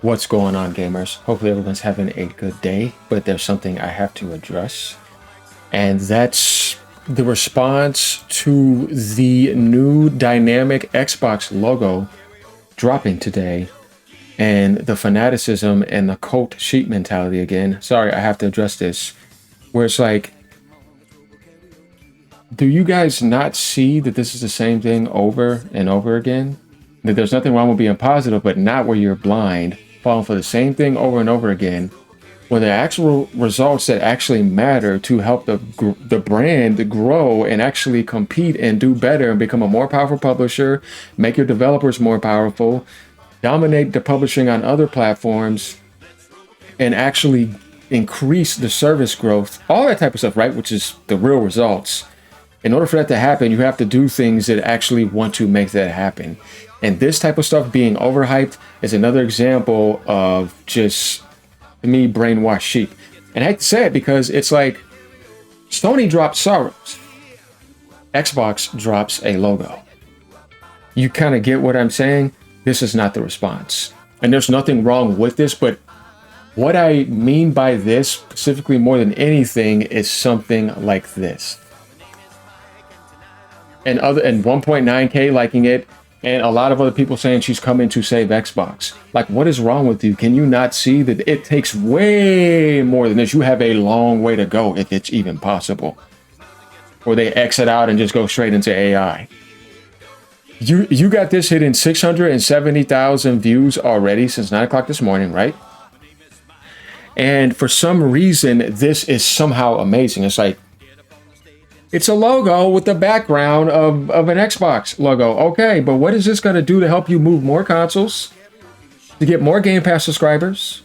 What's going on, gamers? Hopefully everyone's having a good day, but there's something I have to address, and that's the response to the new dynamic Xbox logo dropping today, and the fanaticism and the cult sheep mentality again. Sorry, I have to address this, where it's like, do you guys not see that this is the same thing over and over again? That there's nothing wrong with being positive, but not where you're blind, falling for the same thing over and over again, when the actual results that actually matter to help the brand grow and actually compete and do better and become a more powerful publisher, make your developers more powerful, dominate the publishing on other platforms, and actually increase the service growth, all that type of stuff, right? Which is the real results. In order for that to happen, you have to do things that actually want to make that happen. And this type of stuff being overhyped is another example of just, to me, brainwashed sheep. And I hate to say it because it's like Sony drops sorrows. Xbox drops a logo. You kind of get what I'm saying? This is not the response. And there's nothing wrong with this, but what I mean by this specifically more than anything is something like this. And 1.9K liking it, and a lot of other people saying she's coming to save Xbox. Like, what is wrong with you? Can you not see that it takes way more than this? You have a long way to go if it's even possible. Or they exit out and just go straight into AI. You got this hitting 670,000 views already since 9 o'clock this morning, right? And for some reason, this is somehow amazing. It's like, it's a logo with the background of an Xbox logo. Okay, but what is this going to do to help you move more consoles, to get more Game Pass subscribers,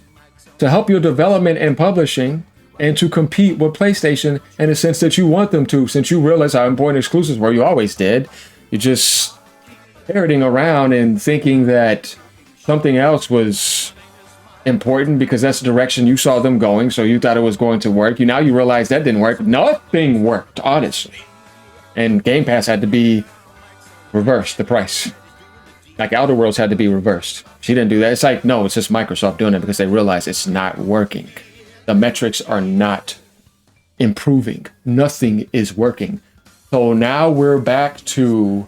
to help your development and publishing, and to compete with PlayStation in the sense that you want them to, since you realize how important exclusives were? You always did. You're just parroting around and thinking that something else was important because that's the direction you saw them going, so you thought it was going to work. Now you realize that didn't work. Nothing worked, honestly. And Game Pass had to be reversed, the price. Like Outer Worlds had to be reversed. She didn't do that. It's like, no, it's just Microsoft doing it because they realize it's not working. The metrics are not improving. Nothing is working. So now we're back to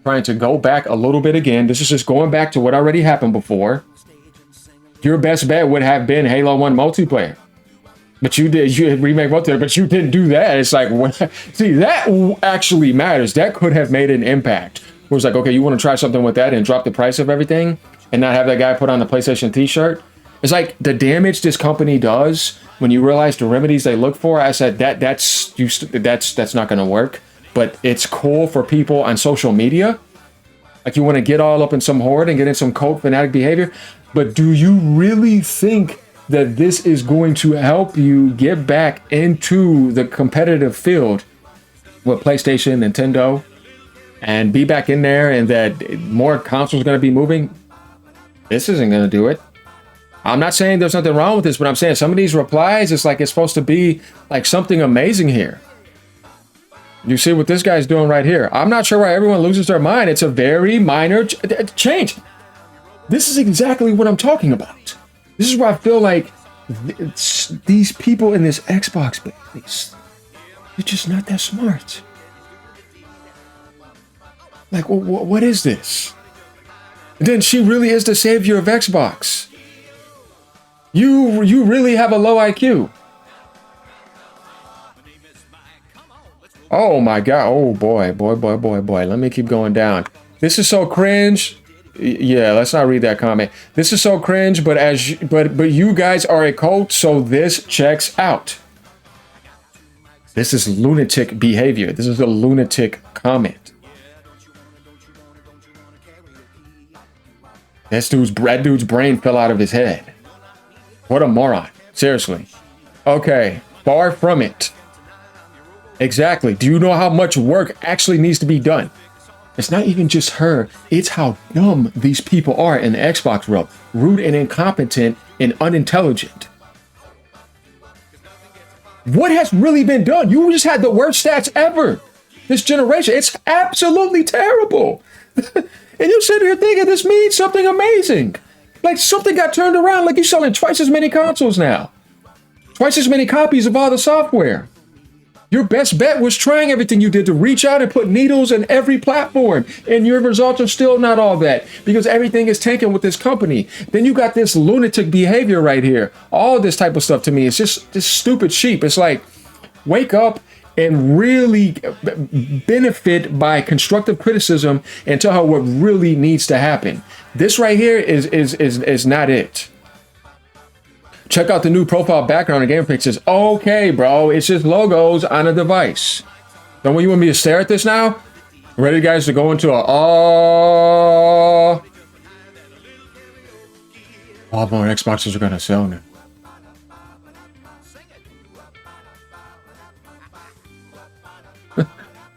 trying to go back a little bit again. This is just going back to what already happened before. Your best bet would have been Halo 1 multiplayer. But you had remake multiplayer, but you didn't do that. It's like, see, that actually matters. That could have made an impact. Where it's like, okay, you want to try something with that and drop the price of everything and not have that guy put on the PlayStation t-shirt? It's like the damage this company does when you realize the remedies they look for. I said that's not going to work, but it's cool for people on social media. Like, you want to get all up in some horde and get in some cult fanatic behavior. But do you really think that this is going to help you get back into the competitive field with PlayStation, Nintendo, and be back in there, and that more consoles are going to be moving? This isn't going to do it. I'm not saying there's nothing wrong with this, but I'm saying some of these replies, it's like it's supposed to be like something amazing here. You see what this guy's doing right here. I'm not sure why everyone loses their mind. It's a very minor change. This is exactly what I'm talking about. This is where I feel like these people in this Xbox base, they're just not that smart. Like, what is this? And then she really is the savior of Xbox. You really have a low IQ. Oh my God. Oh boy. Let me keep going down. This is so cringe. Yeah, let's not read that comment. This is so cringe, but you guys are a cult, so this checks out. This is lunatic behavior. This is a lunatic comment. That dude's brain fell out of his head. What a moron. Seriously. Okay, far from it. Exactly. Do you know how much work actually needs to be done? It's not even just her. It's how dumb these people are in the Xbox world. Rude and incompetent and unintelligent. What has really been done? You just had the worst stats ever. This generation. It's absolutely terrible. And you sit here thinking this means something amazing. Like something got turned around. Like you're selling twice as many consoles now. Twice as many copies of all the software. Your best bet was trying everything you did to reach out and put needles in every platform. And your results are still not all that because everything is tanking with this company. Then you got this lunatic behavior right here. All this type of stuff to me is just this stupid sheep. It's like, wake up and really benefit by constructive criticism and tell her what really needs to happen. This right here is not it. Check out the new profile background and game pictures. Okay, bro, it's just logos on a device. Don't you want me to stare at this now? Ready, guys, to go into a all more Xboxes are gonna sell now.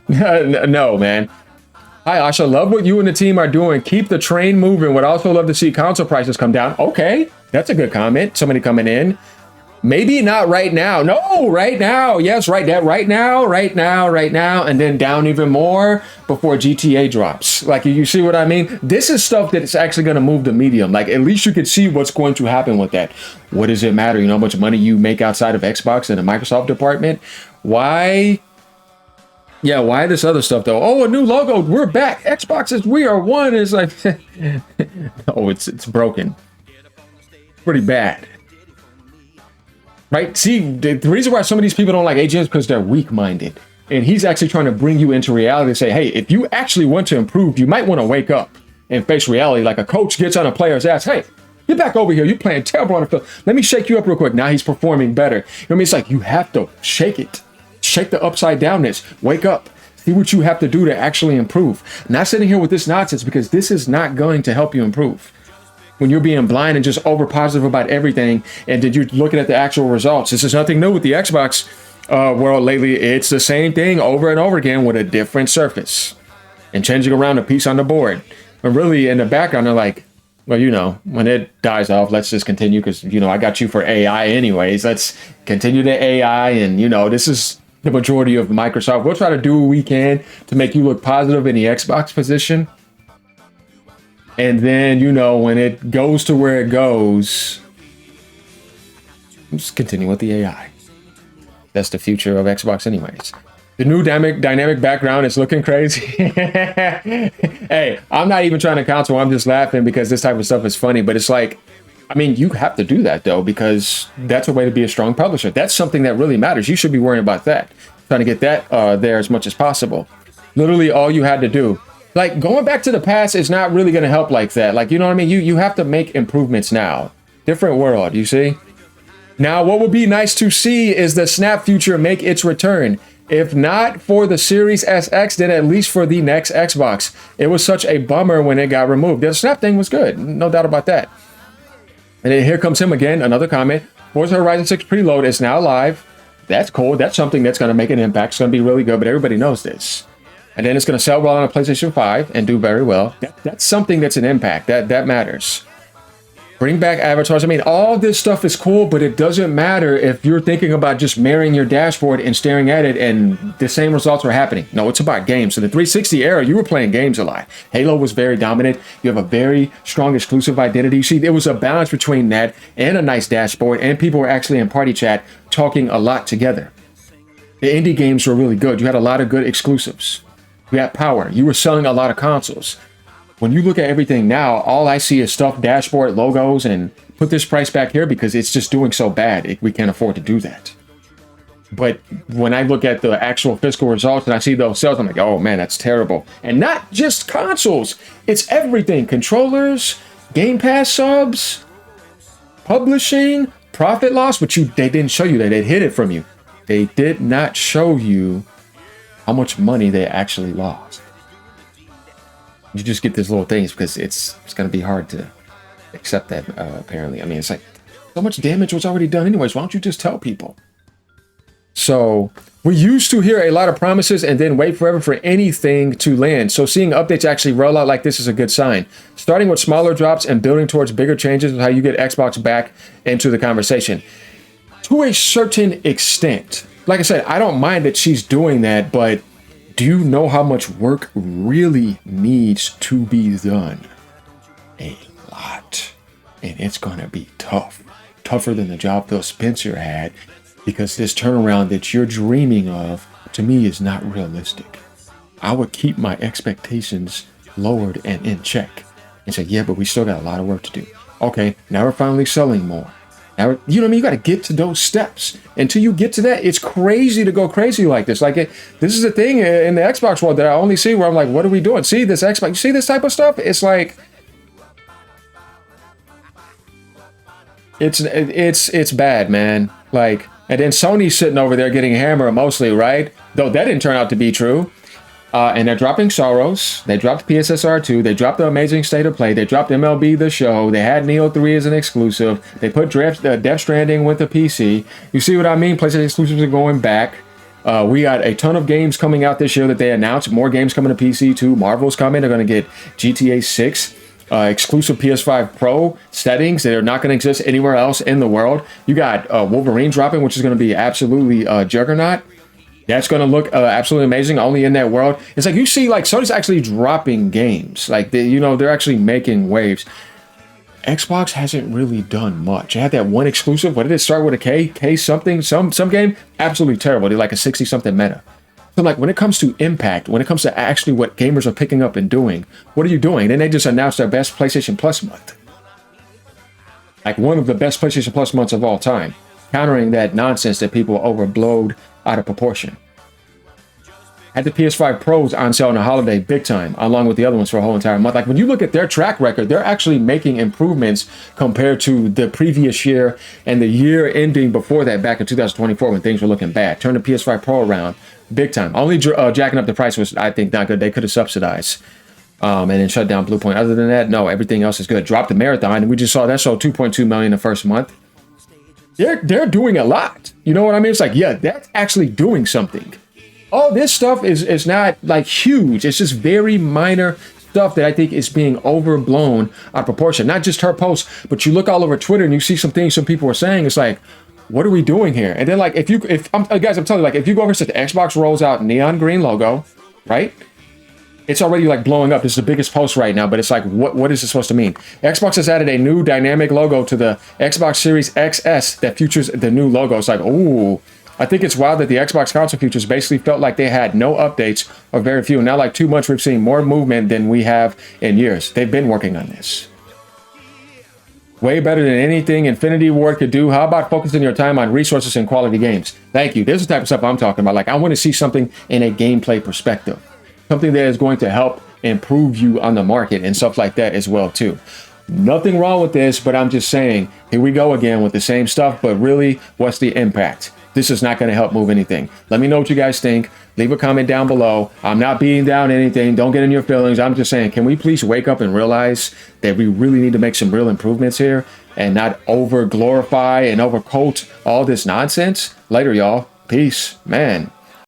No, man. Hi, Asha. Love what you and the team are doing. Keep the train moving. Would also love to see console prices come down. Okay, that's a good comment. Somebody coming in. Maybe not right now. No, right now. Yes, right now. And then down even more before GTA drops. Like, you see what I mean? This is stuff that is actually going to move the medium. Like, at least you could see what's going to happen with that. What does it matter? You know how much money you make outside of Xbox and the Microsoft department? Why? Yeah, why this other stuff though? Oh, a new logo. We're back. Xbox is we are one. It's like, oh, it's broken. Pretty bad. Right? See, the reason why some of these people don't like AJ is because they're weak-minded. And he's actually trying to bring you into reality and say, hey, if you actually want to improve, you might want to wake up and face reality. Like a coach gets on a player's ass. Hey, get back over here. You're playing terrible on the field. Let me shake you up real quick. Now he's performing better. You know what I mean? It's like you have to shake it. Shake the upside downness. Wake up. See what you have to do to actually improve. Not sitting here with this nonsense because this is not going to help you improve. When you're being blind and just over positive about everything and then you're looking at the actual results. This is nothing new with the Xbox world lately. It's the same thing over and over again with a different surface and changing around a piece on the board. But really in the background, they're like, well, you know, when it dies off, let's just continue because, you know, I got you for AI anyways. Let's continue the AI and, you know, this is the majority of Microsoft. We'll try to do what we can to make you look positive in the Xbox position. And then, you know, when it goes to where it goes, just continue with the AI. That's the future of Xbox anyways. The new dynamic background is looking crazy. Hey, I'm not even trying to counsel. I'm just laughing because this type of stuff is funny. But it's like, I mean, you have to do that, though, because that's a way to be a strong publisher. That's something that really matters. You should be worrying about that, trying to get that there as much as possible. Literally all you had to do. Like, going back to the past is not really going to help like that. Like, you know what I mean? You have to make improvements now. Different world, you see? Now, what would be nice to see is the Snap future make its return. If not for the Series SX, then at least for the next Xbox. It was such a bummer when it got removed. The Snap thing was good. No doubt about that. And then here comes him again, another comment. Forza Horizon 6 preload is now live. That's cool. That's something that's going to make an impact. It's going to be really good, but everybody knows this. And then it's going to sell well on a PlayStation 5 and do very well. That's something that's an impact. That matters. Bring back avatars. I mean, all this stuff is cool, but it doesn't matter if you're thinking about just mirroring your dashboard and staring at it and the same results are happening. No, it's about games. So the 360 era, you were playing games a lot. Halo was very dominant. You have a very strong exclusive identity. See, there was a balance between that and a nice dashboard, and people were actually in party chat talking a lot together. The indie games were really good. You had a lot of good exclusives. You had power. You were selling a lot of consoles. When you look at everything now, all I see is stuff, dashboard, logos, and put this price back here because it's just doing so bad. We can't afford to do that. But when I look at the actual fiscal results and I see those sales, I'm like, oh man, that's terrible. And not just consoles. It's everything. Controllers, Game Pass subs, publishing, profit loss, but they didn't show you that. They hid it from you. They did not show you how much money they actually lost. You just get these little things because it's going to be hard to accept that, apparently. I mean, it's like so much damage was already done anyways. Why don't you just tell people? So we used to hear a lot of promises and then wait forever for anything to land. So seeing updates actually roll out like this is a good sign. Starting with smaller drops and building towards bigger changes is how you get Xbox back into the conversation. To a certain extent. Like I said, I don't mind that she's doing that, but do you know how much work really needs to be done? A lot. and it's going to be tough. Tougher than the job Phil Spencer had, because this turnaround that you're dreaming of, to me, is not realistic. I would keep my expectations lowered and in check and say, yeah, but we still got a lot of work to do. Okay, now we're finally selling more. Now, you know what I mean? You got to get to those steps. Until you get to that, it's crazy to go crazy like this. Like, this is a thing in the Xbox world that I only see where I'm like, what are we doing? See this Xbox? You see this type of stuff? It's like, it's bad, man. Like, and then Sony's sitting over there getting hammered mostly, right? Though that didn't turn out to be true. And they're dropping Soros. They dropped PSSR 2. They dropped the Amazing State of Play. They dropped MLB The Show. They had Neo 3 as an exclusive. They put Death Stranding with the PC. You see what I mean? PlayStation exclusives are going back. We got a ton of games coming out this year that they announced. More games coming to PC too. Marvel's coming. They're going to get GTA 6. Exclusive PS5 Pro settings that are not going to exist anywhere else in the world. You got Wolverine dropping, which is going to be absolutely juggernaut. That's going to look absolutely amazing only in that world. It's like you see, like, Sony's actually dropping games. Like, they're actually making waves. Xbox hasn't really done much. It had that one exclusive. What did it start with? A K something? Some game? Absolutely terrible. They're like a 60-something meta. So, like, when it comes to impact, when it comes to actually what gamers are picking up and doing, what are you doing? Then they just announced their best PlayStation Plus month. Like, one of the best PlayStation Plus months of all time. Countering that nonsense that people overblowed out of proportion. Had the PS5 Pros on sale on the holiday big time, along with the other ones for a whole entire month. Like, when you look at their track record, they're actually making improvements compared to the previous year and the year ending before that, back in 2024, when things were looking bad. Turn the PS5 Pro around big time. Only jacking up the price was, I think, not good. They could have subsidized and then shut down Bluepoint. Other than that, no, everything else is good. Dropped the Marathon, and we just saw that sold 2.2 million the first month. They're doing a lot. You know what I mean? It's like, yeah, that's actually doing something. All this stuff is not like huge. It's just very minor stuff that I think is being overblown out of proportion. Not just her post, but you look all over Twitter and you see some things some people are saying. It's like, what are we doing here? And then, like, guys, I'm telling you, like, if you go over to the Xbox rolls out neon green logo, right? It's already like blowing up. It's the biggest post right now, but it's like, what is it supposed to mean? Xbox has added a new dynamic logo to the Xbox Series XS that features the new logo. It's like, ooh, I think it's wild that the Xbox console features basically felt like they had no updates or very few. Now, like 2 months, we've seen more movement than we have in years. They've been working on this. Way better than anything Infinity Ward could do. How about focusing your time on resources and quality games? Thank you. This is the type of stuff I'm talking about. Like, I want to see something in a gameplay perspective. Something that is going to help improve you on the market and stuff like that as well, too. Nothing wrong with this, but I'm just saying, here we go again with the same stuff, but really, what's the impact? This is not going to help move anything. Let me know what you guys think. Leave a comment down below. I'm not beating down anything. Don't get in your feelings. I'm just saying, can we please wake up and realize that we really need to make some real improvements here and not over glorify and over quote all this nonsense? Later, y'all. Peace. Man.